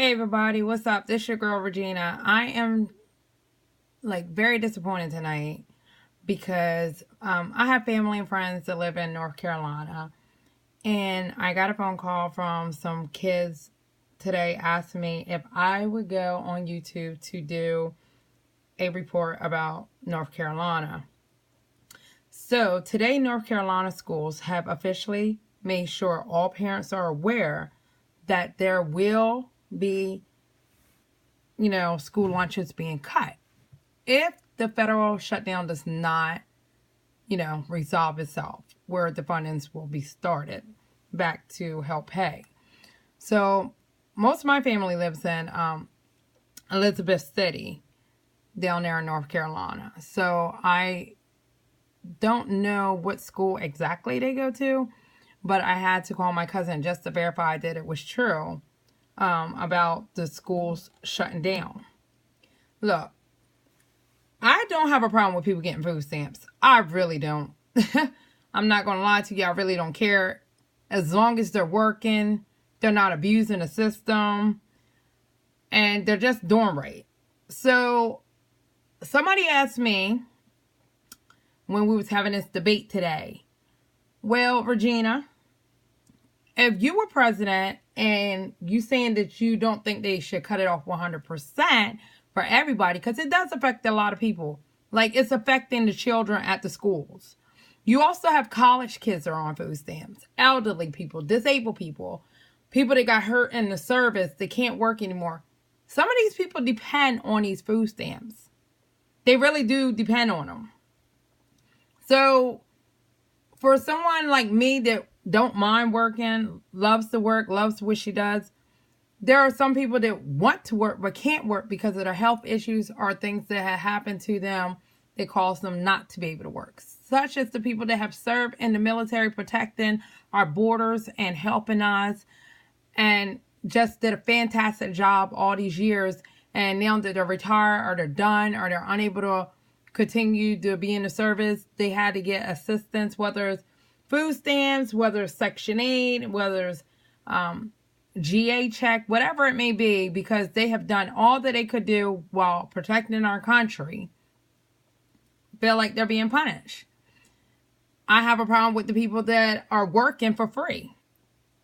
Hey everybody, what's up? This your girl Regina. I am very disappointed tonight because I have family and friends that live in North Carolina, and I got a phone call from some kids today asking me if I would go on YouTube to do a report about North Carolina. So today North Carolina schools have officially made sure all parents are aware that there will be school lunches being cut if the federal shutdown does not, resolve itself, where the fundings will be started back to help pay. So most of my family lives in Elizabeth City down there in North Carolina. So I don't know what school exactly they go to, but I had to call my cousin just to verify that it was true about the schools shutting down. Look, I don't have a problem with people getting food stamps. I really don't. I'm not going to lie to you. I really don't care. As long as they're working, they're not abusing the system, and they're just doing right. So somebody asked me when we was having this debate today, well, Regina, if you were president and you saying that you don't think they should cut it off 100% for everybody, because it does affect a lot of people. Like, it's affecting the children at the schools. You also have college kids that are on food stamps, elderly people, disabled people, people that got hurt in the service, they can't work anymore. Some of these people depend on these food stamps. They really do depend on them. So for someone like me that don't mind working, loves to work, loves what she does, there are some people that want to work but can't work because of their health issues or things that have happened to them that cause them not to be able to work. Such as the people that have served in the military protecting our borders and helping us and just did a fantastic job all these years, and now that they're retired or they're done or they're unable to continue to be in the service, they had to get assistance, whether it's food stamps, whether it's Section 8, whether it's GA check, whatever it may be, because they have done all that they could do while protecting our country, feel like they're being punished. I have a problem with the people that are working for free.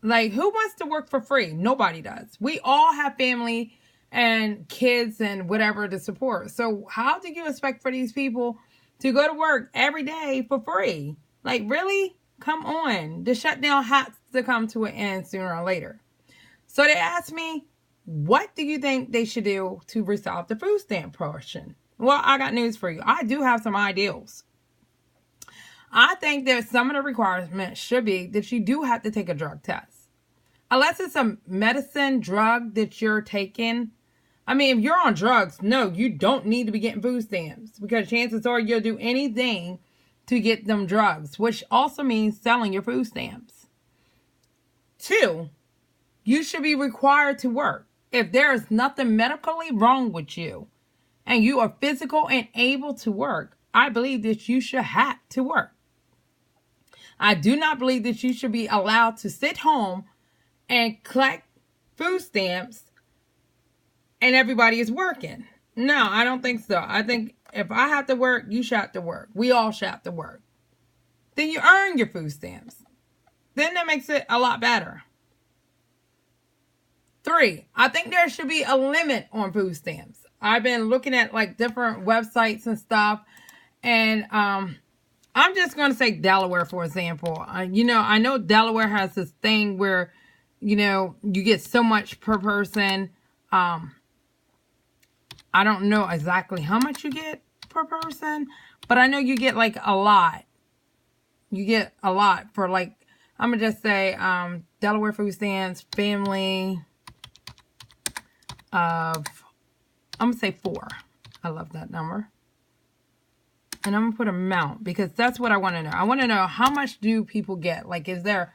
Like, who wants to work for free? Nobody does. We all have family and kids and whatever to support. So how do you expect for these people to go to work every day for free? Like, really? Come on. The shutdown has to come to an end sooner or later. So they asked me, what do you think they should do to resolve the food stamp portion? Well, I got news for you. I do have some ideas. I think that some of the requirements should be that you do have to take a drug test. Unless it's a medicine drug that you're taking. I mean, if you're on drugs, no, you don't need to be getting food stamps, because chances are you'll do anything to get them drugs, which also means selling your food stamps. 2, you should be required to work. If there is nothing medically wrong with you and you are physical and able to work, I believe that you should have to work. I do not believe that you should be allowed to sit home and collect food stamps and everybody is working. No, I don't think so. I think if I have to work, you should have to work. We all should have to work. Then you earn your food stamps. Then that makes it a lot better. 3, I think there should be a limit on food stamps. I've been looking at like different websites and stuff, and I'm just going to say Delaware, for example. I know Delaware has this thing where, you get so much per person. I don't know exactly how much you get per person, but I know you get like a lot. You get a lot for, like, I'm going to just say Delaware food stamps, family of, I'm going to say 4. I love that number. And I'm going to put amount, because that's what I want to know. I want to know, how much do people get? Like, is there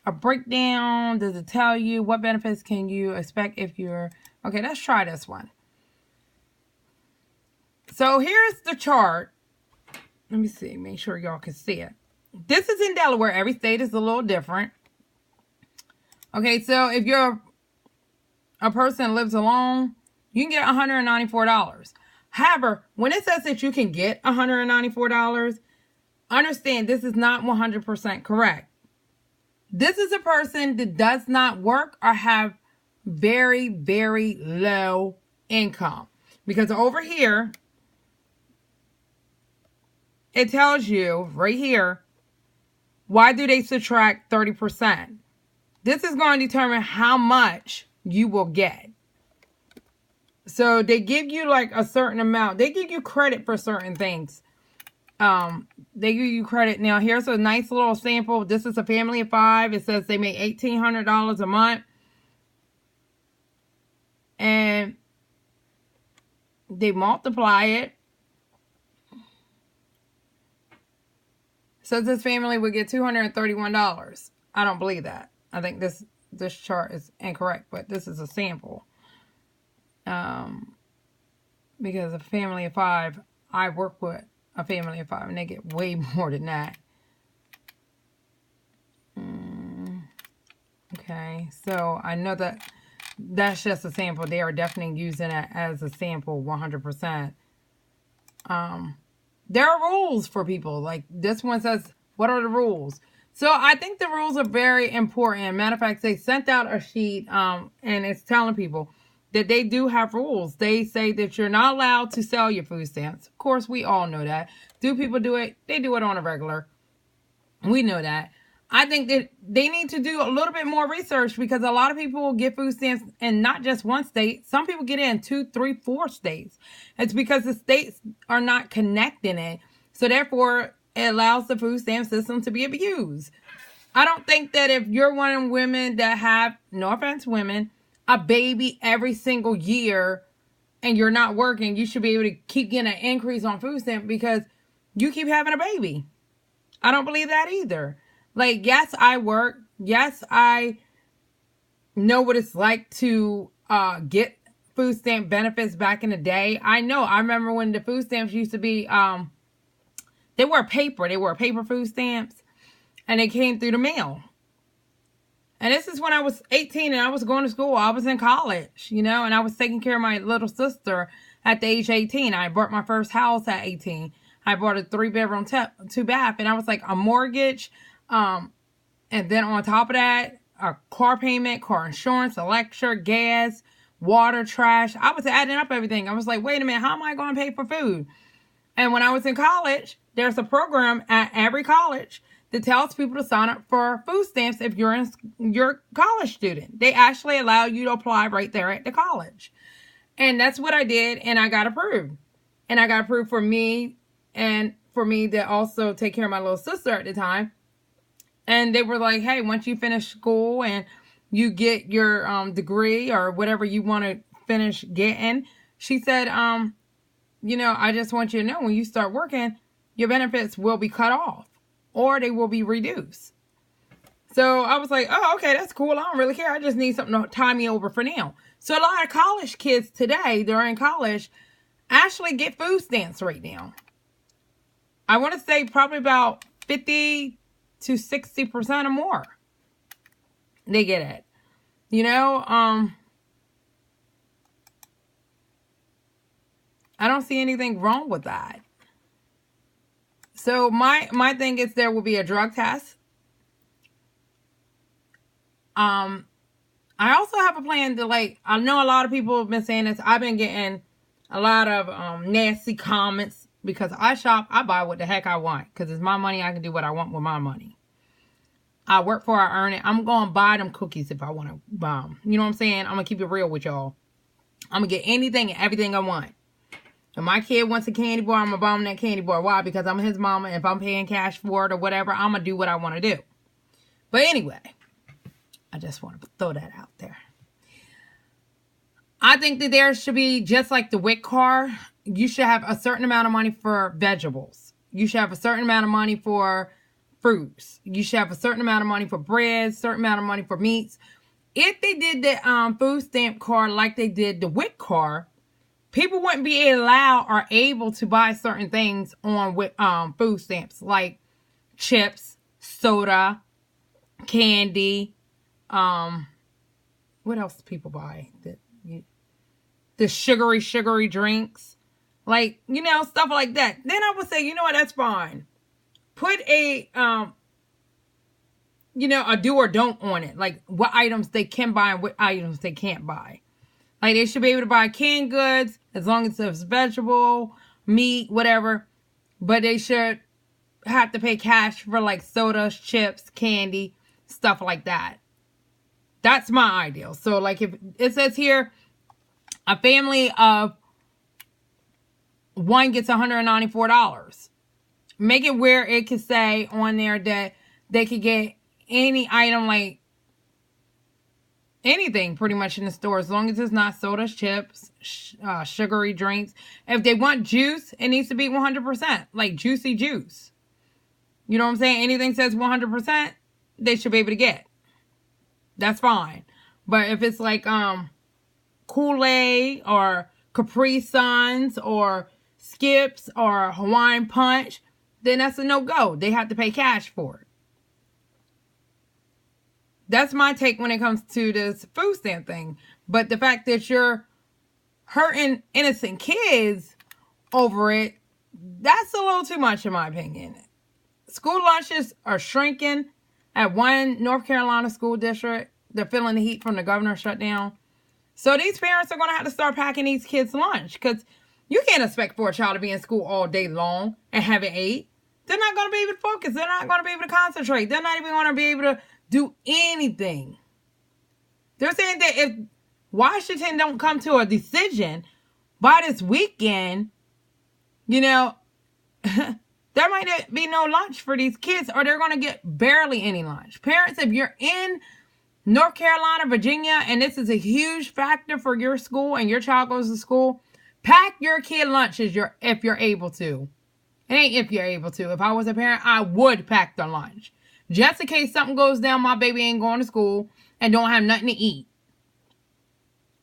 a breakdown? Does it tell you what benefits can you expect if you're... Okay, let's try this one. So here's the chart. Let me see. Make sure y'all can see it. This is in Delaware. Every state is a little different. Okay, so if you're a person lives alone, you can get $194. However, when it says that you can get $194, understand this is not 100% correct. This is a person that does not work or have very, very low income. Because over here, it tells you right here, why do they subtract 30%? This is going to determine how much you will get. So they give you like a certain amount. They give you credit for certain things. They give you credit. Now, here's a nice little sample. This is a family of 5. It says they make $1,800 a month. And they multiply it. So this family would get $231. I don't believe that. I think this chart is incorrect, but this is a sample. Because a family of 5, I work with a family of 5, and they get way more than that. Okay, so I know that that's just a sample. They are definitely using it as a sample 100%. There are rules for people. Like this one says, what are the rules? So I think the rules are very important. Matter of fact, they sent out a sheet and it's telling people that they do have rules. They say that you're not allowed to sell your food stamps. Of course, we all know that. Do people do it? They do it on a regular. We know that. I think that they need to do a little bit more research because a lot of people get food stamps in not just one state. Some people get it in 2, 3, 4 states. It's because the states are not connecting it. So therefore, it allows the food stamp system to be abused. I don't think that if you're one of them women that have, no offense women, a baby every single year and you're not working, you should be able to keep getting an increase on food stamp because you keep having a baby. I don't believe that either. Like, yes, I work. Yes, I know what it's like to get food stamp benefits back in the day. I know. I remember when the food stamps used to be, they were paper. They were paper food stamps. And they came through the mail. And this is when I was 18 and I was going to school. I was in college, you know, and I was taking care of my little sister at the age of 18. I bought my first house at 18. I bought a 3-bedroom, 2-bath, and I was like a mortgage. And then on top of that, a car payment, car insurance, electric, gas, water, trash. I was adding up everything. I was like, wait a minute, how am I going to pay for food? And when I was in college, there's a program at every college that tells people to sign up for food stamps if you're a college student. They actually allow you to apply right there at the college. And that's what I did, and I got approved. And I got approved for me and for me to also take care of my little sister at the time. And they were like, hey, once you finish school and you get your degree or whatever you want to finish getting, she said, you know, I just want you to know when you start working, your benefits will be cut off or they will be reduced. So I was like, oh, okay, that's cool. I don't really care. I just need something to tie me over for now. So a lot of college kids today, they're in college, actually get food stamps right now. I want to say probably about 50 to 60% or more. They get it. You know, I don't see anything wrong with that. So my thing is there will be a drug test. I also have a plan to, like, I know a lot of people have been saying this. I've been getting a lot of nasty comments because I shop. I buy what the heck I want because it's my money. I can do what I want with my money. I work for, I earn it. I'm going to buy them cookies if I want to buy them. You know what I'm saying? I'm going to keep it real with y'all. I'm going to get anything and everything I want. If my kid wants a candy bar, I'm going to buy him that candy bar. Why? Because I'm his mama. If I'm paying cash for it or whatever, I'm going to do what I want to do. But anyway, I just want to throw that out there. I think that there should be, just like the WIC card, you should have a certain amount of money for vegetables. You should have a certain amount of money for fruits. You should have a certain amount of money for bread, certain amount of money for meats. If they did the food stamp card like they did the WIC card, people wouldn't be allowed or able to buy certain things on with food stamps like chips, soda, candy, what else do people buy? The sugary drinks. Like, stuff like that. Then I would say, you know what, that's fine. Put a do or don't on it. Like what items they can buy and what items they can't buy. Like they should be able to buy canned goods as long as it's vegetable, meat, whatever. But they should have to pay cash for like sodas, chips, candy, stuff like that. That's my ideal. So like if it says here, a family of one gets $194. Make it where it can say on there that they could get any item, like anything pretty much in the store, as long as it's not sodas, chips, sugary drinks. If they want juice, it needs to be 100%, like juicy juice. You know what I'm saying? Anything says 100%, they should be able to get. That's fine. But if it's like Kool-Aid or Capri Suns or Skips or Hawaiian Punch, then that's a no-go. They have to pay cash for it. That's my take when it comes to this food stamp thing. But the fact that you're hurting innocent kids over it, that's a little too much in my opinion. School lunches are shrinking at one North Carolina school district. They're feeling the heat from the governor's shutdown. So these parents are going to have to start packing these kids' lunch, because you can't expect for a child to be in school all day long and haven't ate. They're not going to be able to focus. They're not going to be able to concentrate. They're not even going to be able to do anything. They're saying that if Washington don't come to a decision by this weekend, there might not be no lunch for these kids, or they're going to get barely any lunch. Parents, if you're in North Carolina, Virginia, and this is a huge factor for your school and your child goes to school, pack your kid lunches if you're able to. It ain't if you're able to. If I was a parent, I would pack the lunch. Just in case something goes down, my baby ain't going to school and don't have nothing to eat.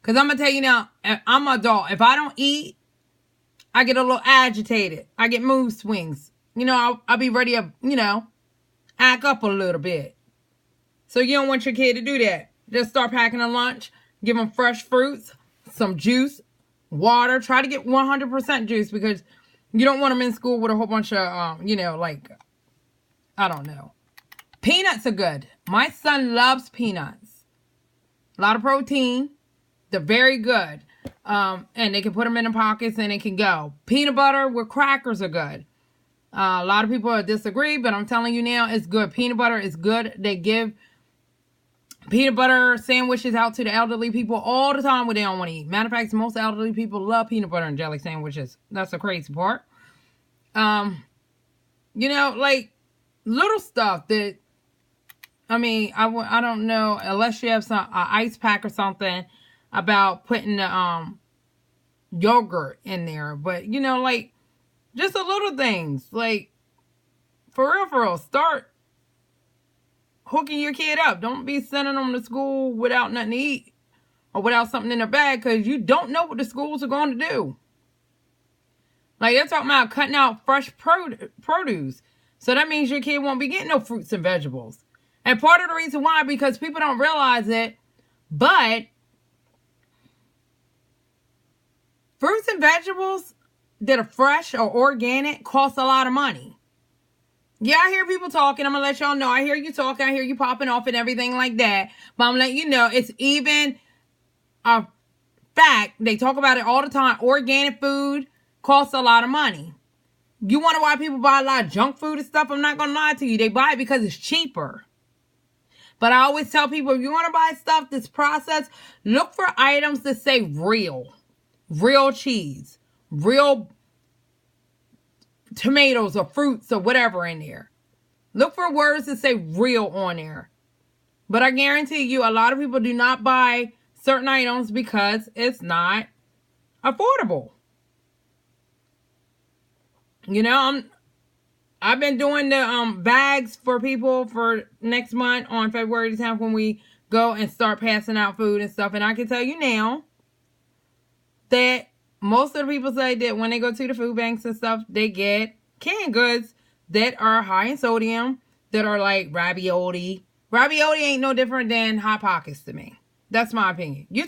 Because I'm going to tell you now, I'm an adult. If I don't eat, I get a little agitated. I get mood swings. I'll be ready to, act up a little bit. So you don't want your kid to do that. Just start packing a lunch. Give them fresh fruits, some juice, water. Try to get 100% juice, because you don't want them in school with a whole bunch of, I don't know. Peanuts are good. My son loves peanuts. A lot of protein. They're very good. And they can put them in the pockets and it can go. Peanut butter with crackers are good. A lot of people disagree, but I'm telling you now, it's good. Peanut butter is good. They give peanut butter sandwiches out to the elderly people all the time when they don't want to eat. Matter of fact, most elderly people love peanut butter and jelly sandwiches. That's the crazy part. Like little stuff that, I don't know, unless you have some ice pack or something about putting the yogurt in there. But, like just the little things. Like, for real, start hooking your kid up. Don't be sending them to school without nothing to eat or without something in their bag, because you don't know what the schools are going to do. Like, they're talking about cutting out fresh produce. So that means your kid won't be getting no fruits and vegetables. And part of the reason why, because people don't realize it, but fruits and vegetables that are fresh or organic cost a lot of money. Yeah, I hear people talking. I'm going to let y'all know. I hear you talking. I hear you popping off and everything like that. But I'm letting you know, it's even a fact. They talk about it all the time. Organic food costs a lot of money. You wonder why people buy a lot of junk food and stuff? I'm not going to lie to you. They buy it because it's cheaper. But I always tell people, if you want to buy stuff that's processed, look for items that say real. Real cheese. Real tomatoes or fruits or whatever in there. Look for words that say real on there. But I guarantee you, a lot of people do not buy certain items because it's not affordable. I've been doing the bags for people for next month on February the 10th when we go and start passing out food and stuff. And I can tell you now that most of the people say that when they go to the food banks and stuff, they get canned goods that are high in sodium, that are like ravioli. Ravioli ain't no different than Hot Pockets to me. That's my opinion. You